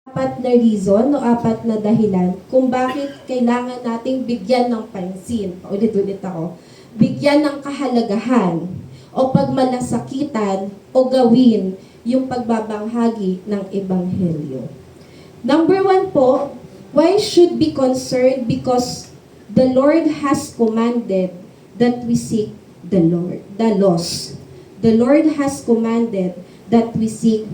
Apat na reason o apat na dahilan kung bakit kailangan nating bigyan ng pansin. Paulit-ulit ako. Bigyan ng kahalagahan o pagmalasakitan o gawin yung pagbabanghagi ng Ebanghelyo. Number 1 po, why should be concerned? Because the Lord has commanded that we seek the lost. The Lord has commanded that we seek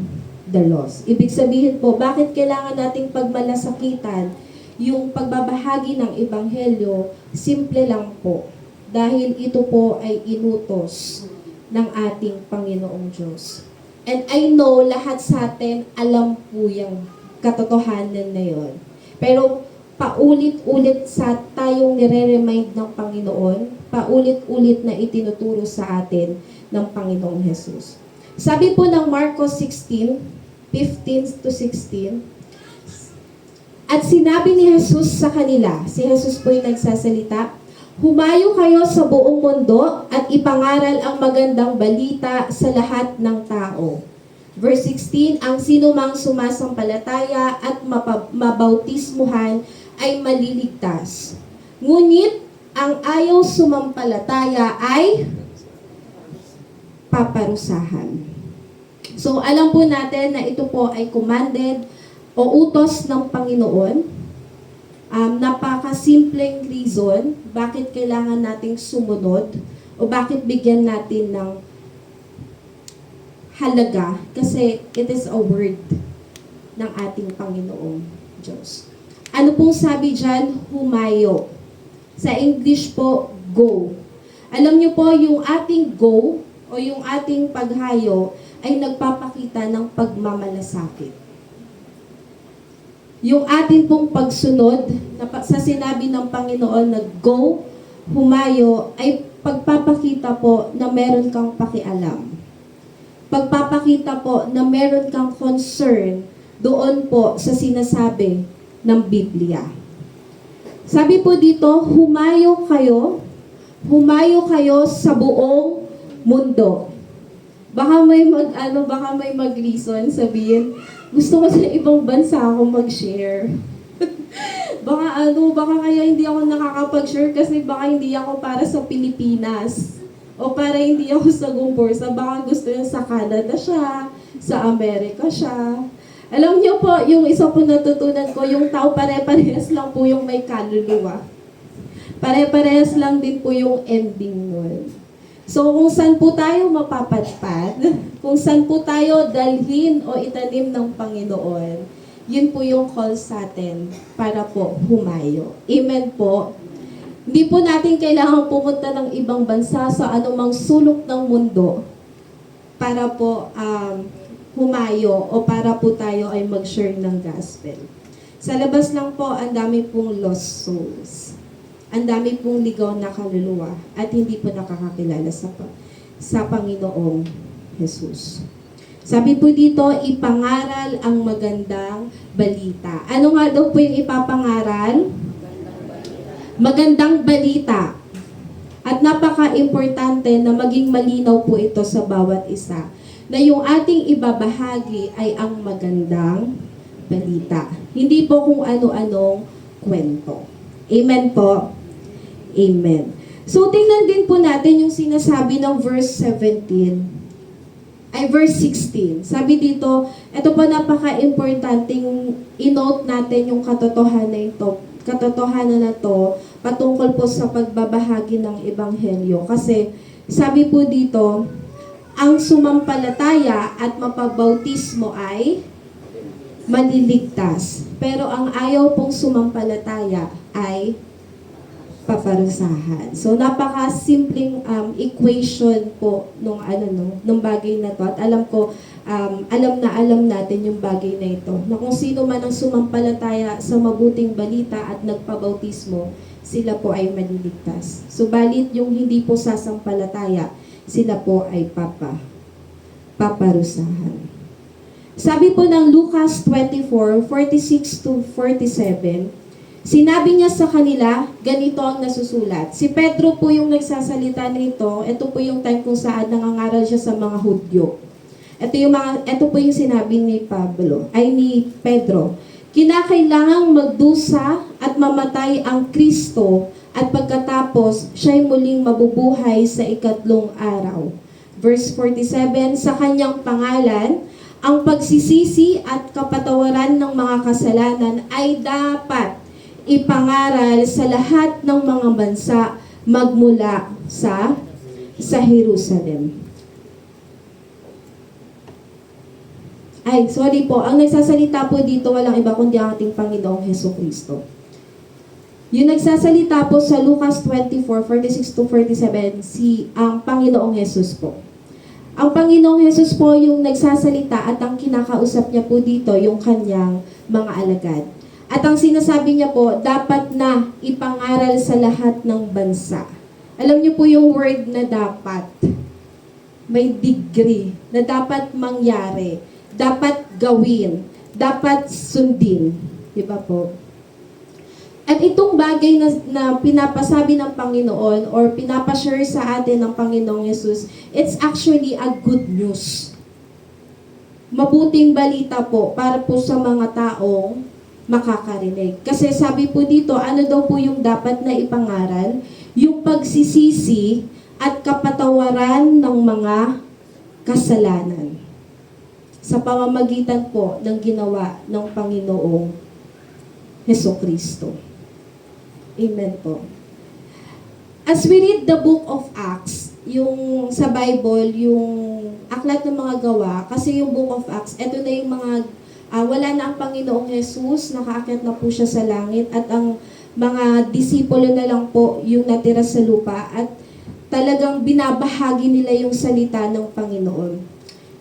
the lost. Ibig sabihin po, bakit kailangan nating pagmalasakitan yung pagbabahagi ng Ebanghelyo? Simple lang po. Dahil ito po ay inutos ng ating Panginoong Diyos. And I know lahat sa atin alam po yung katotohanan na yon. Pero paulit-ulit sa tayong nire-remind ng Panginoon, paulit-ulit na itinuturo sa atin ng Panginoong Jesus. Sabi po ng Marcos 16:15-16, at sinabi ni Jesus sa kanila, si Jesus po yung nagsasalita, humayo kayo sa buong mundo at ipangaral ang magandang balita sa lahat ng tao. Verse 16, ang sinumang sumasampalataya at mabautismuhan ay maliligtas. Ngunit ang ayaw sumampalataya ay paparusahan. So, alam po natin na ito po ay commanded o utos ng Panginoon. Napakasimpleng reason bakit kailangan nating sumunod o bakit bigyan natin ng halaga kasi it is a word ng ating Panginoong Diyos. Ano pong sabi dyan? Humayo. Sa English po, go. Alam niyo po, yung ating go o yung ating paghayo ay nagpapakita ng pagmamalasakit. Yung atin pong pagsunod sa sinabi ng Panginoon na go, humayo, ay pagpapakita po na meron kang pakialam. Pagpapakita po na meron kang concern doon po sa sinasabi ng Biblia. Sabi po dito, humayo kayo sa buong mundo. Baka may mag-reason, sabihin, gusto ko sa ibang bansa ako mag-share. baka kaya hindi ako nakakapag-share kasi baka hindi ako para sa Pilipinas. O para hindi ako sa Gumporsa, baka gusto niya sa Canada siya, sa Amerika siya. Alam niyo po, yung isa po natutunan ko, yung tao pare-parehas lang po yung may kaluluwa. Pare-parehas lang din po yung ending nun. So, kung saan po tayo mapapatpad, kung saan po tayo dalhin o itanim ng Panginoon, yun po yung call sa atin para po humayo. Amen po. Hindi po natin kailangan pumunta ng ibang bansa sa anumang sulok ng mundo para po humayo o para po tayo ay mag-share ng gospel. Sa labas lang po, ang dami pong lost souls. Ang dami pong ligaw na kaluluwa at hindi po nakakakilala sa Panginoong Jesus. Sabi po dito, ipangaral ang magandang balita. Ano nga daw po yung ipapangaral? Magandang balita. At napaka-importante na maging malinaw po ito sa bawat isa na yung ating ibabahagi ay ang magandang balita. Hindi po kung ano-anong kwento. Amen po. Amen. So, tingnan din po natin yung sinasabi ng verse 16. Sabi dito, ito po napaka-importanting i-note natin yung katotohanan na to patungkol po sa pagbabahagi ng Ebanghelyo. Kasi, sabi po dito, ang sumampalataya at mapabautismo ay maliligtas. Pero ang ayaw pong sumampalataya ay paparusahan. So, napaka-simpleng equation po nung bagay na to. At alam natin yung bagay na ito. Na kung sino man ang sumampalataya sa mabuting balita at nagpabautismo, sila po ay maliligtas. Subalit yung hindi po sasampalataya, sila po ay paparusahan. Sabi po ng Lucas 24:46-47, sinabi niya sa kanila, ganito ang nasusulat. Si Pedro po yung nagsasalita nito. Ito po yung time kung saan nangangaral siya sa mga Hudyo. Ito po yung sinabi ni Pedro. Kinakailangang magdusa at mamatay ang Kristo at pagkatapos siya'y muling mabubuhay sa ikatlong araw. Verse 47, sa kanyang pangalan, ang pagsisisi at kapatawaran ng mga kasalanan ay dapat ipangaral sa lahat ng mga bansa magmula sa Jerusalem. Ang nagsasalita po dito walang iba kundi ang ating Panginoong Hesukristo. Yung nagsasalita po sa Lucas 24:46-47, ang Panginoong Jesus po. Ang Panginoong Jesus po yung nagsasalita at ang kinakausap niya po dito yung kanyang mga alagad. At ang sinasabi niya po, dapat na ipangaral sa lahat ng bansa. Alam niyo po yung word na dapat. May degree na dapat mangyari, dapat gawin, dapat sundin. Diba po? At itong bagay na pinapasabi ng Panginoon or pinapashare sa atin ng Panginoong Yesus, it's actually a good news. Mabuting balita po para po sa mga taong makakarinig. Kasi sabi po dito, ano daw po yung dapat na ipangaral? Yung pagsisisi at kapatawaran ng mga kasalanan sa pamamagitan po ng ginawa ng Panginoong Hesukristo. Amen po. As we read the book of Acts, yung sa Bible, yung aklat ng mga gawa, kasi yung book of Acts, ito na yung mga, wala na ang Panginoong Jesus, nakaakyat na po siya sa langit, at ang mga disipulo na lang po yung natira sa lupa, at talagang binabahagi nila yung salita ng Panginoon.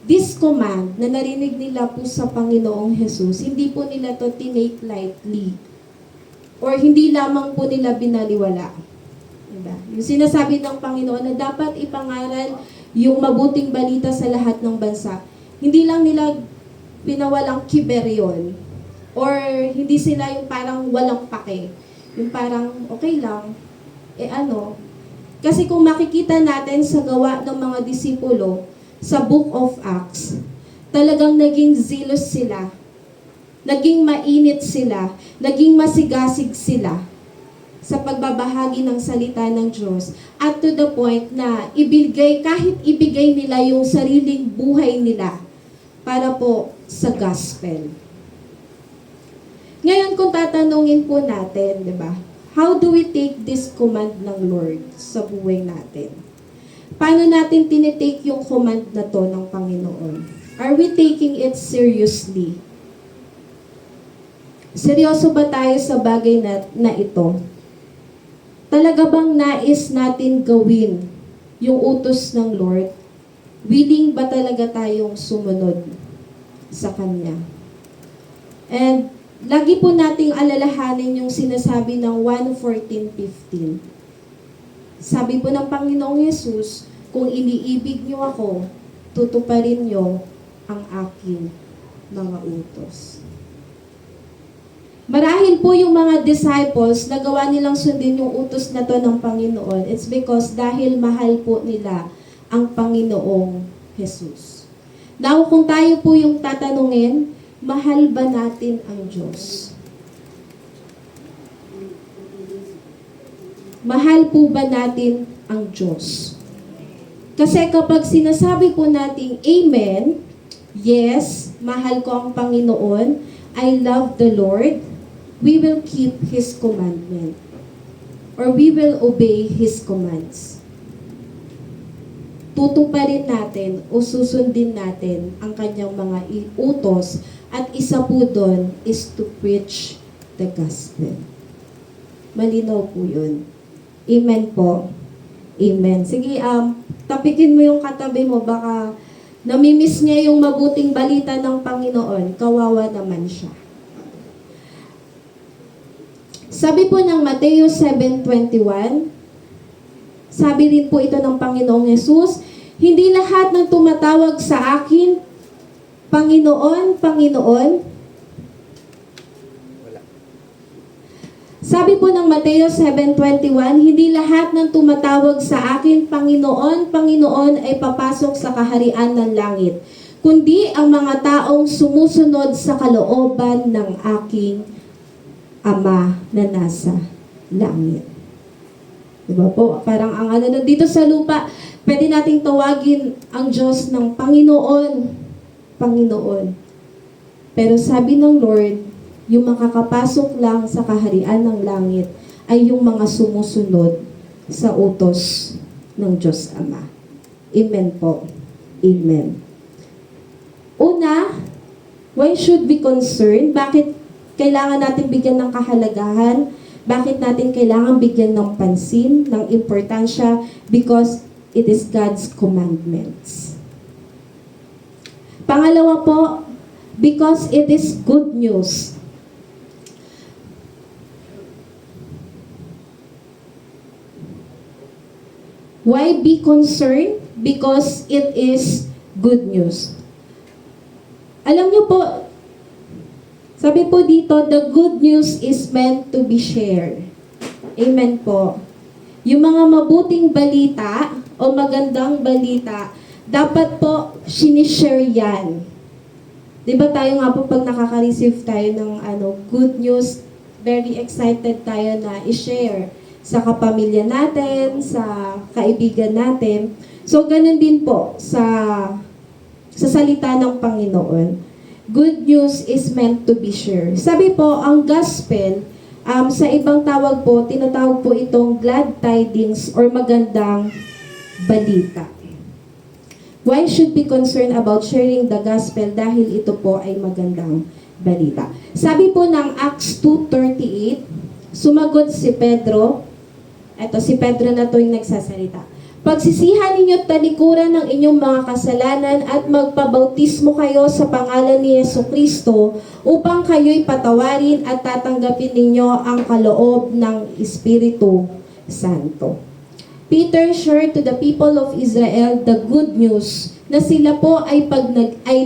This command na narinig nila po sa Panginoong Jesus, hindi po nila to tinake lightly. Or hindi lamang po nila binaliwala. Diba? Yung sinasabi ng Panginoon na dapat ipangaral yung mabuting balita sa lahat ng bansa. Hindi lang nila pinawalang kiber yun. Or hindi sila yung parang walang pake. Yung parang okay lang. Kasi kung makikita natin sa gawa ng mga disipulo, sa book of Acts, talagang naging zealous sila. Naging mainit sila, naging masigasig sila sa pagbabahagi ng salita ng Diyos. At to the point na kahit ibigay nila yung sariling buhay nila para po sa gospel. Ngayon kung tatanungin po natin, di ba? How do we take this command ng Lord sa buhay natin? Paano natin tinitake yung command na to ng Panginoon? Are we taking it seriously? Seryoso ba tayo sa bagay na ito? Talaga bang nais natin gawin yung utos ng Lord? Willing ba talaga tayong sumunod sa Kanya? And lagi po nating alalahanin yung sinasabi ng 1:14-15. Sabi po ng Panginoong Yesus, kung iniibig niyo ako, tutuparin niyo ang aking mga utos. Marahil po yung mga disciples, nagawa nilang sundin yung utos na to ng Panginoon. It's because dahil mahal po nila ang Panginoong Jesus. Now, kung tayo po yung tatanungin, mahal ba natin ang Diyos? Mahal po ba natin ang Diyos? Kasi kapag sinasabi po natin, Amen, yes, mahal ko ang Panginoon, I love the Lord, we will keep His commandment. Or we will obey His commands. Tutuparin natin o susundin natin ang kanyang mga utos at isa po doon is to preach the gospel. Malinaw po yun. Amen po. Amen. Sige, tapikin mo yung katabi mo, baka namimiss niya yung mabuting balita ng Panginoon. Kawawa naman siya. Sabi po ng Mateo 7:21, sabi rin po ito ng Panginoong Yesus, hindi lahat ng tumatawag sa akin, Panginoon, Panginoon. Sabi po ng Mateo 7:21, hindi lahat ng tumatawag sa akin, Panginoon, Panginoon ay papasok sa kaharian ng langit, kundi ang mga taong sumusunod sa kalooban ng aking Ama na nasa langit. Diba po? Parang ang dito sa lupa, pwede nating tawagin ang Diyos ng Panginoon. Panginoon. Pero sabi ng Lord, yung makakapasok lang sa kaharian ng langit ay yung mga sumusunod sa utos ng Diyos Ama. Amen po. Amen. Una, why should be concerned? Bakit kailangan natin bigyan ng kahalagahan? Bakit natin kailangan bigyan ng pansin, ng importansya? Because it is God's commandments. Pangalawa po, because it is good news. Why be concerned? Because it is good news. Alam niyo po, sabi po dito, the good news is meant to be shared. Amen po. Yung mga mabuting balita o magandang balita, dapat po sinishare yan. Diba tayo nga po pag nakaka-receive tayo ng good news, very excited tayo na i-share sa kapamilya natin, sa kaibigan natin. So, ganun din po sa salita ng Panginoon. Good news is meant to be shared. Sabi po, ang gospel, sa ibang tawag po, tinatawag po itong glad tidings or magandang balita. Why should be concerned about sharing the gospel? Dahil ito po ay magandang balita. Sabi po ng Acts 2:38, sumagot si Pedro, eto si Pedro na to yung nagsasalita. Pagsisihan ninyo talikuran ng inyong mga kasalanan at magpabautismo kayo sa pangalan ni Jesucristo upang kayo'y patawarin at tatanggapin ninyo ang kaloob ng Espiritu Santo. Peter shared to the people of Israel the good news na sila po ay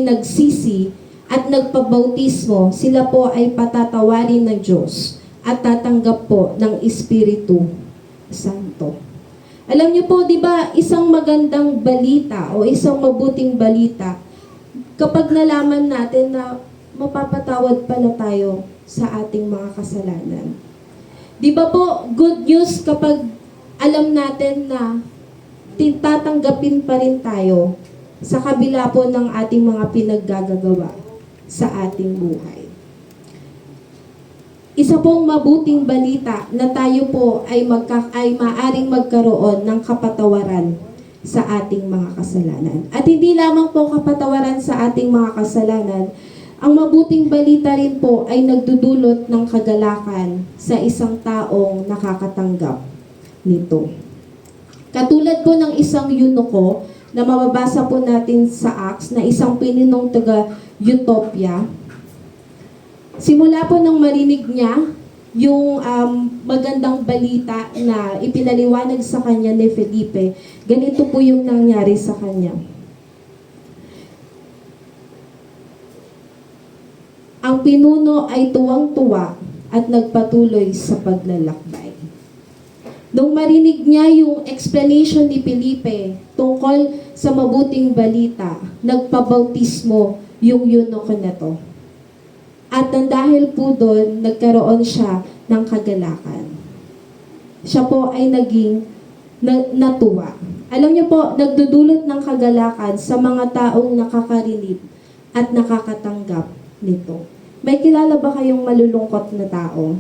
nagsisi at nagpabautismo, sila po ay patatawarin ng Diyos at tatanggap po ng Espiritu Santo. Alam niyo po, di ba, isang magandang balita o isang mabuting balita, kapag nalaman natin na mapapatawad pala tayo sa ating mga kasalanan. Di ba po, good news kapag alam natin na tatanggapin pa rin tayo sa kabila po ng ating mga pinaggagawa sa ating buhay. Isa pong mabuting balita na tayo po ay maaring magkaroon ng kapatawaran sa ating mga kasalanan. At hindi lamang po kapatawaran sa ating mga kasalanan, ang mabuting balita rin po ay nagdudulot ng kagalakan sa isang taong nakakatanggap nito. Katulad po ng isang eunuko na mababasa po natin sa Acts na isang pininong taga Ethiopia. Simula po nang marinig niya yung magandang balita na ipinaliwanag sa kanya ni Felipe, ganito po yung nangyari sa kanya. Ang pinuno ay tuwang-tuwa at nagpatuloy sa paglalakbay. Nung marinig niya yung explanation ni Felipe tungkol sa mabuting balita, nagpabautismo yung eunuko na to. At dahil po doon, nagkaroon siya ng kagalakan. Siya po ay naging natuwa. Alam niyo po, nagdudulot ng kagalakan sa mga taong nakakarinig at nakakatanggap nito. May kilala ba kayong malulungkot na tao?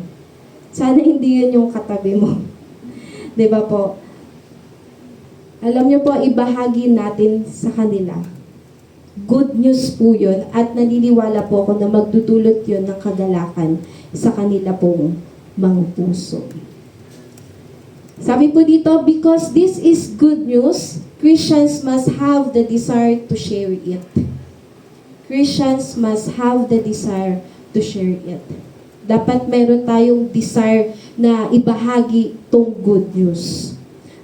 Sana hindi yun yung katabi mo. Diba po? Alam niyo po, ibahagi natin sa kanila. Good news po yun at naniniwala po ako na magdudulot yun ng kagalakan sa kanila pong mga puso. Sabi po dito, because this is good news, Christians must have the desire to share it. Christians must have the desire to share it. Dapat meron tayong desire na ibahagi tong good news.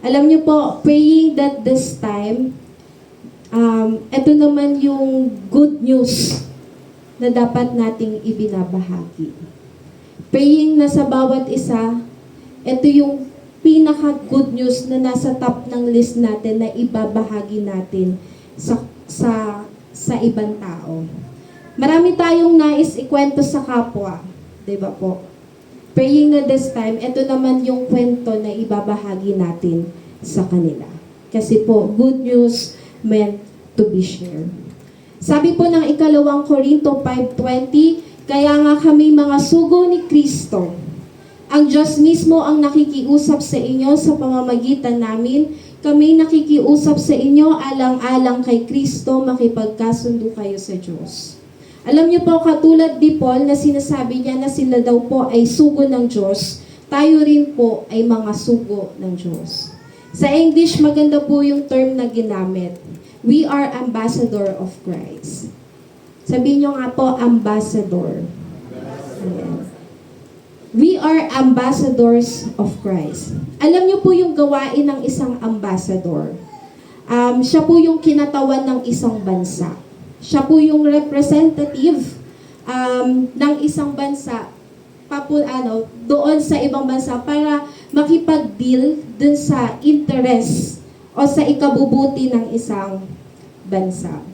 Alam niyo po, praying that this time, ito naman yung good news na dapat nating ibinabahagi. Praying na sa bawat isa, ito yung pinaka-good news na nasa top ng list natin na ibabahagi natin sa sa ibang tao. Marami tayong nais ikwento sa kapwa, di ba po? Praying na this time, ito naman yung kwento na ibabahagi natin sa kanila. Kasi po, good news meant to be shared. Sabi po ng 2 Korinto 5:20, kaya nga kami mga sugo ni Kristo. Ang Diyos mismo ang nakikiusap sa inyo sa pamamagitan namin. Kami nakikiusap sa inyo alang-alang kay Kristo, makipagkasundo kayo sa Diyos. Alam niyo po, katulad ni Paul na sinasabi niya na sila daw po ay sugo ng Diyos, tayo rin po ay mga sugo ng Diyos. Sa English, maganda po yung term na ginamit. We are ambassador of Christ. Sabihin niyo nga po, ambassador. Ayan. We are ambassadors of Christ. Alam niyo po yung gawain ng isang ambassador. Siya po yung kinatawan ng isang bansa. Siya po yung representative ng isang bansa doon sa ibang bansa para makipag-deal dun sa interest o sa ikabubuti ng isang bansa.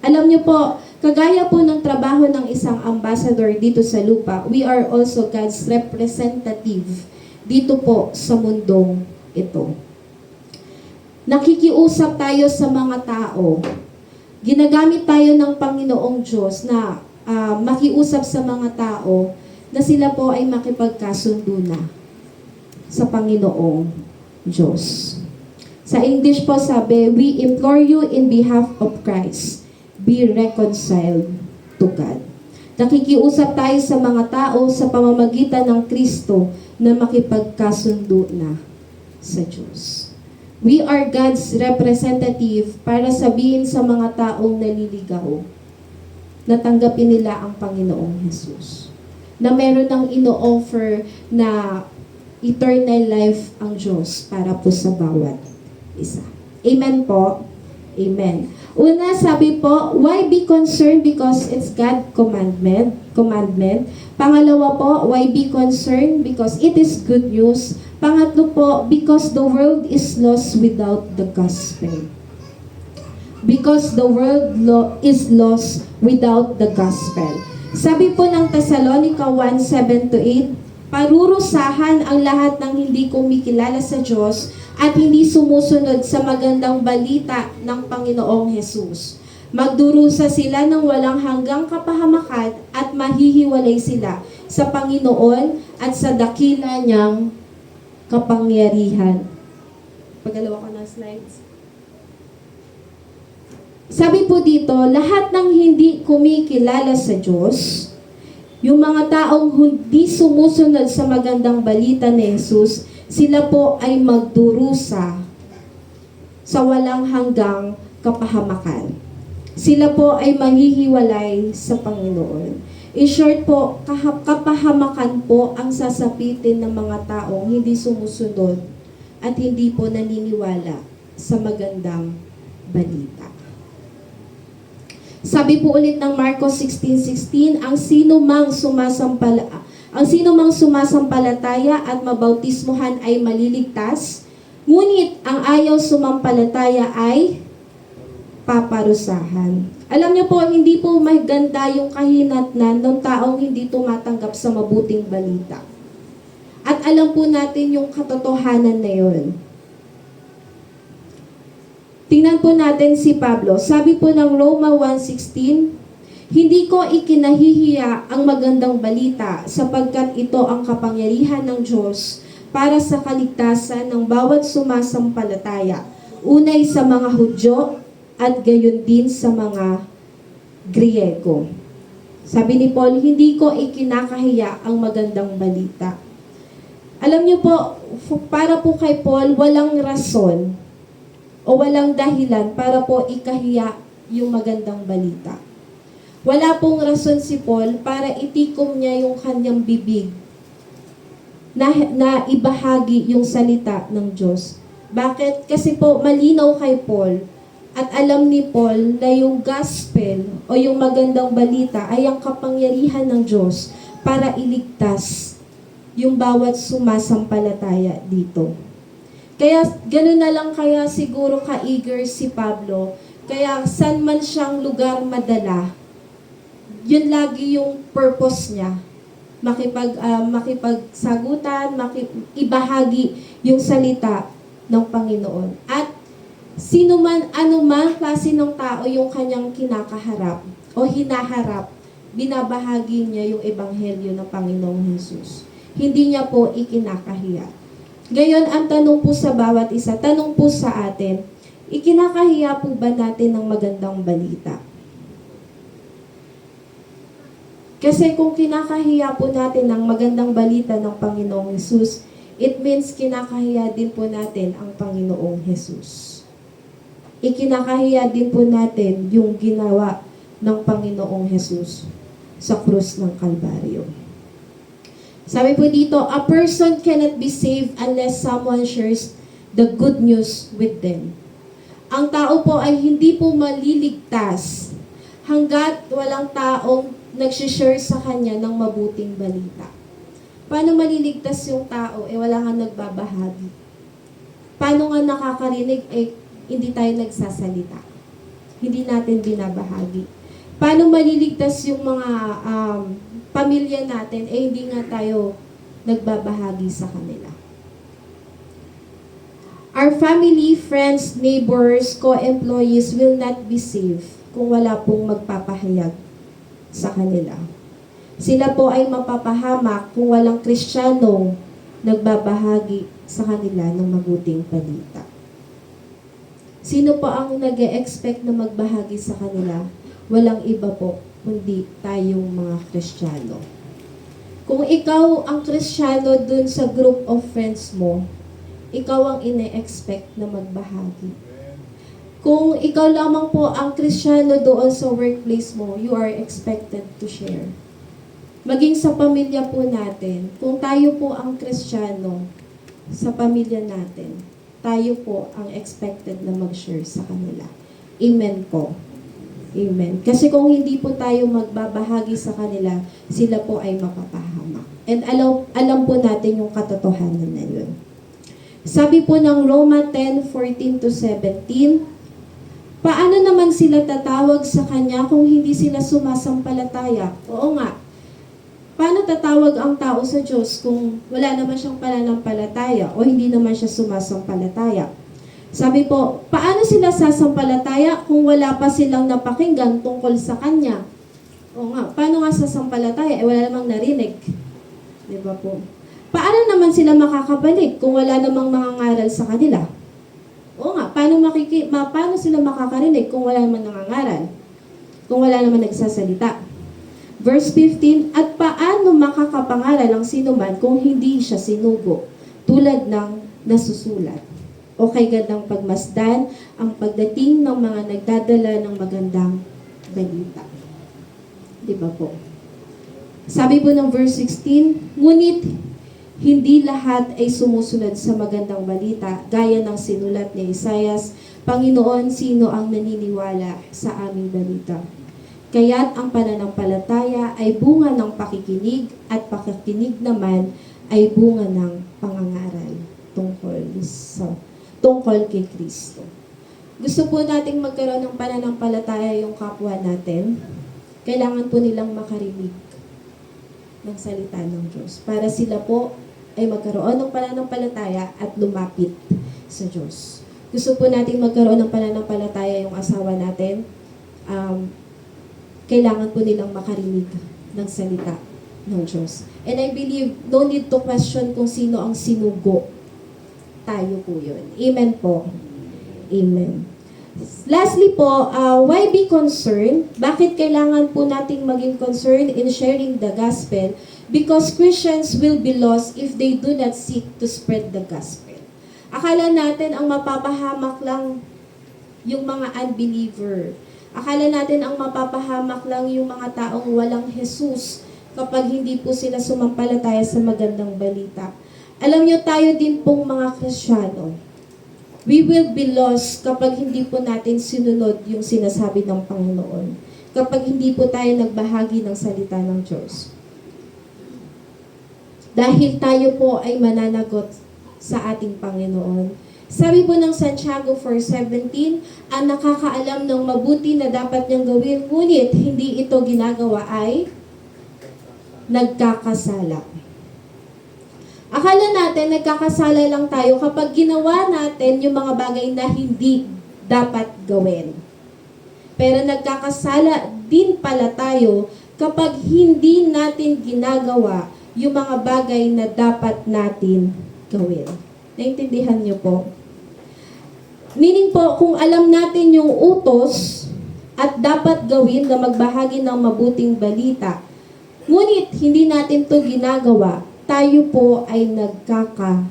Alam niyo po, kagaya po ng trabaho ng isang ambassador dito sa lupa, we are also God's representative dito po sa mundong ito. Nakikiusap tayo sa mga tao. Ginagamit tayo ng Panginoong Diyos na makiusap sa mga tao na sila po ay makipagkasundo na sa Panginoong Diyos. Sa English po sabi, we implore you in behalf of Christ, be reconciled to God. Nakikiusap tayo sa mga tao sa pamamagitan ng Kristo na makipagkasundo na sa Diyos. We are God's representative para sabihin sa mga taong naliligaw na tanggapin nila ang Panginoong Jesus. Na meron ng ino-offer na eternal life ang Diyos para po sa bawat isa. Amen po? Amen. Una, sabi po, why be concerned? Because it's God's commandment. Pangalawa po, why be concerned? Because it is good news. Pangatlo po, because the world is lost without the gospel. Because the world is lost without the gospel. Sabi po ng Thessalonica 1:7-8, parurusahan ang lahat ng hindi kumikilala sa Diyos at hindi sumusunod sa magandang balita ng Panginoong Hesus. Magdurusa sila ng walang hanggang kapahamakan at mahihiwalay sila sa Panginoon at sa dakila niyang kapangyarihan. Pagalawa ko ng slides. Sabi po dito, lahat ng hindi kumikilala sa Diyos, yung mga taong hindi sumusunod sa magandang balita ni Jesus, sila po ay magdurusa sa walang hanggang kapahamakan. Sila po ay manghihiwalay sa Panginoon. In short po, kapahamakan po ang sasapitin ng mga taong hindi sumusunod at hindi po naniniwala sa magandang balita. Sabi po ulit ng Marcos 16:16, ang sino mang sumasampalataya at mabautismuhan ay maliligtas, ngunit ang ayaw sumampalataya ay paparusahan. Alam niyo po, hindi po maganda yung kahinatnan ng taong hindi tumatanggap sa mabuting balita. At alam po natin yung katotohanan na yun. Tingnan po natin si Pablo. Sabi po ng Roma 1:16, hindi ko ikinahihiya ang magandang balita sapagkat ito ang kapangyarihan ng Diyos para sa kaligtasan ng bawat sumasampalataya. Unay sa mga Hudyo at gayon din sa mga Griego. Sabi ni Paul, hindi ko ikinakahiya ang magandang balita. Alam niyo po, para po kay Paul, walang rason o walang dahilan para po ikahiya yung magandang balita. Wala pong rason si Paul para itikom niya yung kanyang bibig na ibahagi yung salita ng Diyos. Bakit? Kasi po malinaw kay Paul at alam ni Paul na yung gospel o yung magandang balita ay ang kapangyarihan ng Diyos para iligtas yung bawat sumasampalataya dito. Kaya gano'n na lang kaya siguro ka-eager si Pablo Kaya saan man siyang lugar madala, yun lagi yung purpose niya. Makipagsagutan, ibahagi yung salita ng Panginoon. At sino man, anumang klase ng tao yung kanyang kinakaharap o hinaharap, binabahagi niya yung ebanghelyo ng Panginoong Hesus. Hindi niya po ikinakahiya. Gayon, ang tanong po sa bawat isa, tanong po sa atin, ikinakahiya po ba natin ng magandang balita? Kasi kung kinakahiya po natin ng magandang balita ng Panginoong Hesus, it means kinakahiya din po natin ang Panginoong Hesus. Ikinakahiya din po natin yung ginawa ng Panginoong Hesus sa krus ng Kalbaryo. Sabi po dito, a person cannot be saved unless someone shares the good news with them. Ang tao po ay hindi po maliligtas hanggat walang taong nagsishare sa kanya ng mabuting balita. Paano maliligtas yung tao? Wala nga nagbabahagi. Paano nga nakakarinig? Hindi tayo nagsasalita. Hindi natin binabahagi. Paano maliligtas yung mga pamilya natin? Hindi nga tayo nagbabahagi sa kanila. Our family, friends, neighbors, co-employees will not be safe kung wala pong magpapahayag sa kanila. Sila po ay mapapahamak kung walang Kristiyanong nagbabahagi sa kanila ng mabuting balita. Sino po ang nag-e-expect na magbahagi sa kanila? Walang iba po, kundi tayong mga Kristiyano. Kung ikaw ang Kristiyano dun sa group of friends mo, ikaw ang ine-expect na magbahagi. Kung ikaw lamang po ang Kristiyano doon sa workplace mo, you are expected to share. Maging sa pamilya po natin, kung tayo po ang Kristiyano sa pamilya natin, tayo po ang expected na mag-share sa kanila. Amen po. Amen. Kasi kung hindi po tayo magbabahagi sa kanila, sila po ay mapapahamak. And alam po natin yung katotohanan na yun. Sabi po ng Roma 10:14-17, paano naman sila tatawag sa Kanya kung hindi sila sumasampalataya? Oo nga. Paano tatawag ang tao sa Diyos kung wala naman siyang pananampalataya o hindi naman siya sumasampalataya? Sabi po, paano sila sasampalataya kung wala pa silang napakinggan tungkol sa Kanya? Oo nga, paano nga sasampalataya? Wala namang narinig. Di ba po? Paano naman sila makakabalik kung wala namang mangangaral sa kanila? Oo nga, paano sila makakarinig kung wala naman nangangaral? Kung wala naman nagsasalita? Verse 15, at paano makakapangaral ang sinuman kung hindi siya sinugo? Tulad ng nasusulat. O kay gandang pagmasdan ang pagdating ng mga nagdadala ng magandang balita. Di ba po? Sabi po ng verse 16, ngunit hindi lahat ay sumusunod sa magandang balita, gaya ng sinulat ni Isaias, Panginoon, sino ang naniniwala sa aming balita? Kaya't ang pananampalataya ay bunga ng pakikinig at pakikinig naman ay bunga ng pangangaral tungkol kay Kristo. Gusto po nating magkaroon ng pananampalataya yung kapwa natin. Kailangan po nilang makarinig ng salita ng Diyos para sila po ay magkaroon ng pananampalataya at lumapit sa Diyos. Gusto po natin magkaroon ng pananampalataya yung asawa natin. Kailangan po nilang makarinig ng salita ng Diyos. And I believe, no need to question kung sino ang sinugo. Tayo po yun. Amen po. Amen. Lastly po, why be concerned? Bakit kailangan po nating maging concerned in sharing the gospel? Because Christians will be lost if they do not seek to spread the gospel. Akala natin ang mapapahamak lang yung mga unbeliever. Akala natin ang mapapahamak lang yung mga taong walang Jesus kapag hindi po sila sumampalataya sa magandang balita. Alam nyo, tayo din pong mga Kristiyano, we will be lost kapag hindi po natin sinunod yung sinasabi ng Panginoon. Kapag hindi po tayo nagbahagi ng salita ng Diyos. Dahil tayo po ay mananagot sa ating Panginoon. Sabi po ng Santiago 4:17, ang nakakaalam ng mabuti na dapat niyang gawin, ngunit hindi ito ginagawa ay nagkakasala. Akala natin nagkakasala lang tayo kapag ginawa natin yung mga bagay na hindi dapat gawin. Pero nagkakasala din pala tayo kapag hindi natin ginagawa yung mga bagay na dapat natin gawin. Naintindihan niyo po? Meaning po, kung alam natin yung utos at dapat gawin na magbahagi ng mabuting balita, ngunit hindi natin to ginagawa, tayo po ay nagkakasala.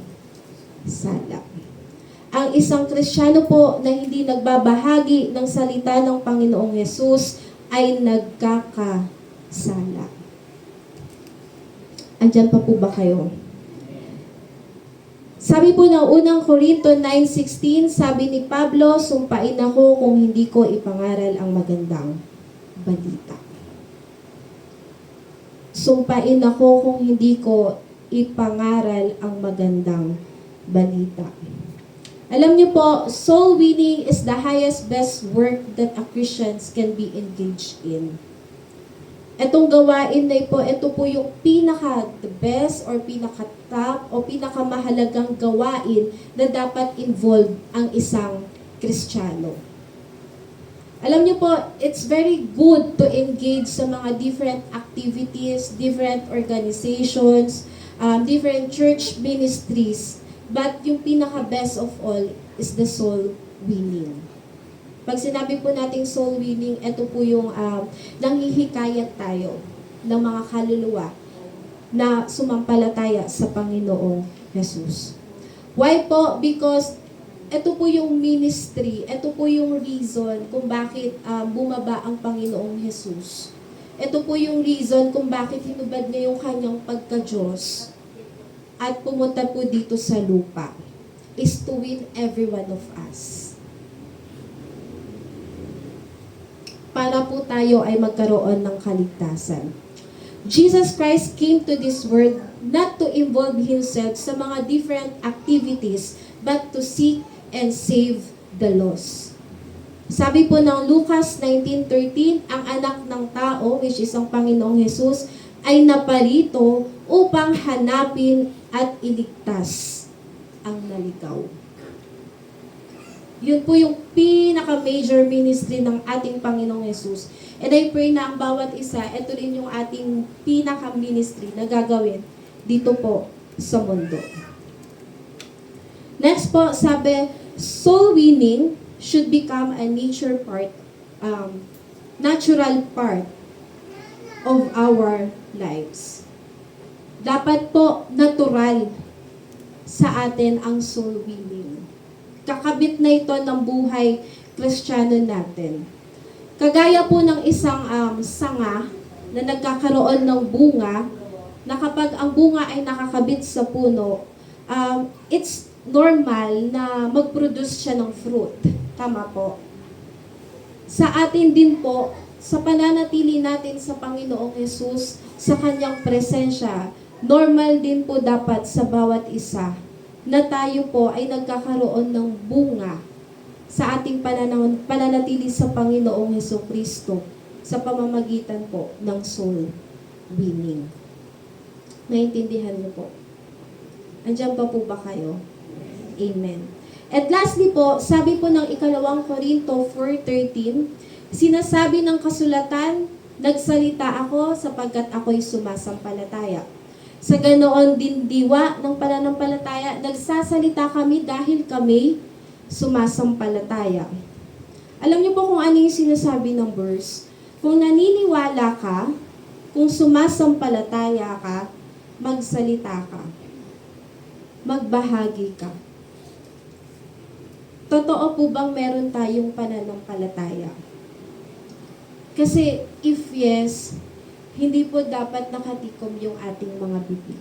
Ang isang Kristiyano po na hindi nagbabahagi ng salita ng Panginoong Yesus ay nagkakasala. Andyan pa po ba kayo? Sabi po ng unang Korinto 9:16, sabi ni Pablo, sumpain ako kung hindi ko ipangaral ang magandang balita. Sumpain ako kung hindi ko ipangaral ang magandang balita. Alam niyo po, soul winning is the highest best work that a Christian can be engaged in. Etong gawain na po, ito po yung pinaka-the best or pinaka-top o pinaka-mahalagang gawain na dapat involve ang isang Kristiyano. Alam niyo po, it's very good to engage sa mga different activities, different organizations, different church ministries. But yung pinaka-best of all is the soul winning. Pag sinabi po nating soul winning, ito po yung nanghihikayat tayo ng mga kaluluwa na sumampalataya sa Panginoong Jesus. Why po? Because ito po yung ministry, ito po yung reason kung bakit bumaba ang Panginoong Jesus. Ito po yung reason kung bakit hinubad niya yung kanyang pagka-Diyos at pumunta po dito sa lupa, is to win every one of us. Para po tayo ay magkaroon ng kaligtasan. Jesus Christ came to this world not to involve Himself sa mga different activities, but to seek and save the lost. Sabi po ng Lucas 19:13, ang anak ng tao, which is ang Panginoong Jesus, ay naparito upang hanapin at iligtas ang naligaw. Yun po yung pinaka-major ministry ng ating Panginoong Jesus. And I pray na ang bawat isa, ito rin yung ating pinaka-ministry na gagawin dito po sa mundo. Next po, sabi, soul winning should become a natural part of our lives. Dapat po natural sa atin ang soul winning. Kakabit na ito ng buhay Kristiyano natin. Kagaya po ng isang sanga na nagkakaroon ng bunga, na kapag ang bunga ay nakakabit sa puno, it's normal na mag-produce siya ng fruit. Tama po. Sa atin din po, sa pananatili natin sa Panginoong Jesus, sa Kanyang presensya, normal din po dapat sa bawat isa na tayo po ay nagkakaroon ng bunga sa ating pananatili sa Panginoong Jesucristo sa pamamagitan po ng soul winning. Naintindihan niyo po? Andiyan pa po ba kayo? Amen. At lastly po, sabi po ng 2 Korinto 4:13, sinasabi ng kasulatan, nagsalita ako sapagkat ako'y sumasampalataya. Sa ganoon din diwa ng pananampalataya, nagsasalita kami dahil kami sumasampalataya. Alam niyo po kung ano yung sinasabi ng verse? Kung naniniwala ka, kung sumasampalataya ka, magsalita ka. Magbahagi ka. Totoo po bang meron tayong pananampalataya? Kasi if yes, hindi po dapat nakatikom yung ating mga bibig.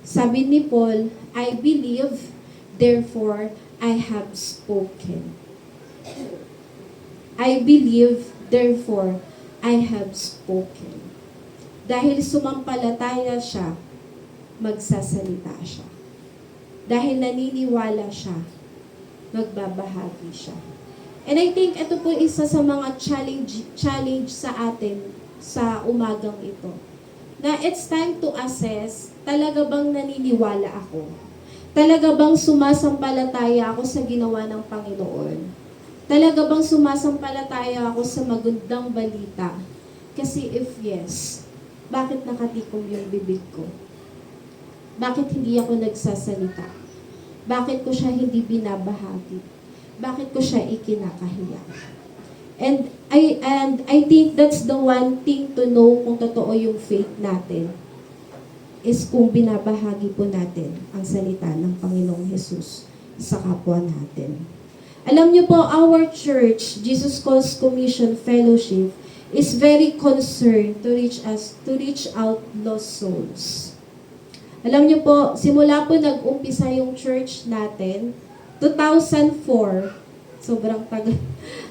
Sabi ni Paul, I believe, therefore I have spoken. I believe, therefore I have spoken. Dahil sumampalataya siya, magsasalita siya. dahil naniniwala siya, magbabahagi siya. And I think ito po isa sa mga challenge sa atin sa umagang ito. Na it's time to assess, talaga bang naniniwala ako? Talaga bang sumasampalataya ako sa ginawa ng Panginoon? Talaga bang sumasampalataya ako sa magandang balita? Kasi if yes, bakit nakatikom yung bibig ko? Bakit hindi ako nagsasalita? Bakit ko siya hindi binabahagi? Bakit ko siya ikinakahiya? And I think that's the one thing to know kung totoo yung faith natin is kung binabahagi po natin ang salita ng Panginoong Jesus sa kapwa natin. Alam niyo po, our church, Jesus Calls Commission Fellowship, is very concerned to reach out lost souls. Alam niyo po, simula po nag-umpisa yung church natin, 2004, sobrang tagal,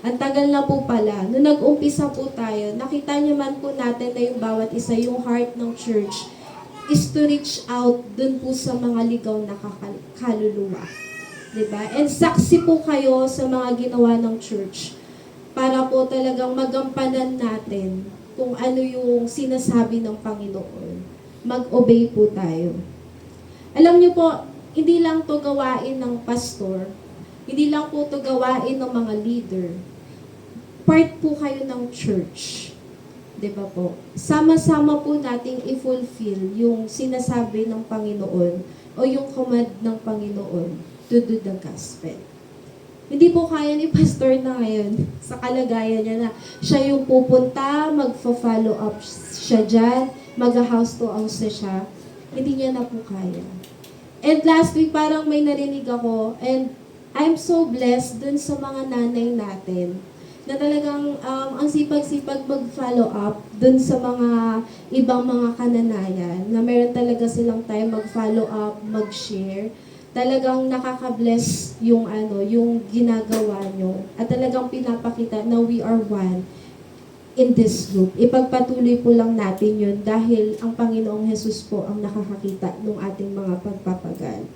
ang tagal na po pala. Nung nag-umpisa po tayo, nakita niyo man po natin na yung bawat isa, yung heart ng church, is to reach out dun po sa mga ligaw na kaluluwa. Diba? And saksi po kayo sa mga ginawa ng church para po talagang magampanan natin kung ano yung sinasabi ng Panginoon. Mag-obey po tayo. Alam niyo po, hindi lang to gawain ng pastor, hindi lang po to gawain ng mga leader. Part po kayo ng church. Diba po? Sama-sama po nating i-fulfill yung sinasabi ng Panginoon o yung command ng Panginoon to do the gospel. Hindi po kaya ni pastor na ngayon sa kalagayan niya na siya yung pupunta, magfa-follow up siya dyan, mag-house to house siya. Hindi niya na po kaya. And last week, parang may narinig ako, and I'm so blessed dun sa mga nanay natin na talagang ang sipag-sipag mag-follow up dun sa mga ibang mga kananayan, na meron talaga silang time mag-follow up, mag-share. Talagang nakaka-bless yung yung ginagawa nyo. At talagang pinapakita na we are one in this group. Ipagpatuloy po lang natin yun dahil ang Panginoong Jesus po ang nakakakita ng ating mga pagpapagal.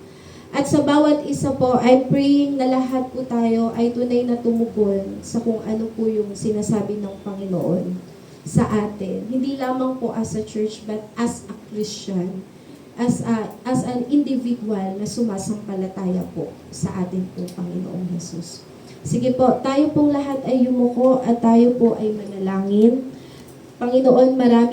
At sa bawat isa po, I'm praying na lahat po tayo ay tunay na tumugon sa kung ano po yung sinasabi ng Panginoon sa atin. Hindi lamang po as a church, but as a Christian, as an individual na sumasampalataya po sa ating po Panginoong Jesus. Sige po, tayo pong lahat ay yumuko at tayo po ay manalangin. Panginoon, marami